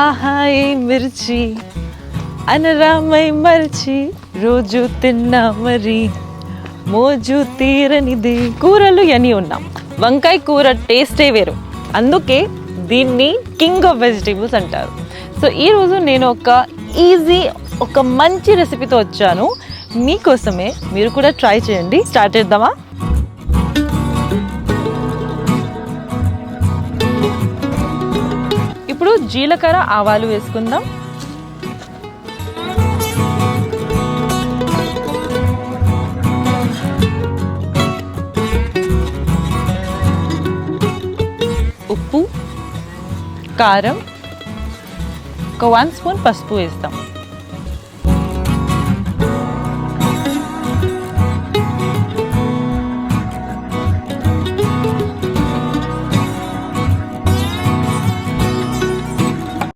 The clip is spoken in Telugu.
ఆహా ఏ మిర్చి అనరామై మర్చి రోజు తిన్నా మరి మోజు తీరనిది. కూరలు ఇవన్నీ ఉన్నాం. వంకాయ కూర టేస్టే వేరు, అందుకే దీన్ని కింగ్ ఆఫ్ వెజిటేబుల్స్ అంటారు. సో ఈరోజు నేను ఒక మంచి రెసిపీతో వచ్చాను మీకోసమే. మీరు కూడా ట్రై చేయండి. స్టార్ట్ చేద్దామా? ఇప్పుడు జీలకర్ర ఆవాలు వేసుకుందాం. ఉప్పు, కారం, ఒక 1 స్పూన్ పసుపు వేస్తాం.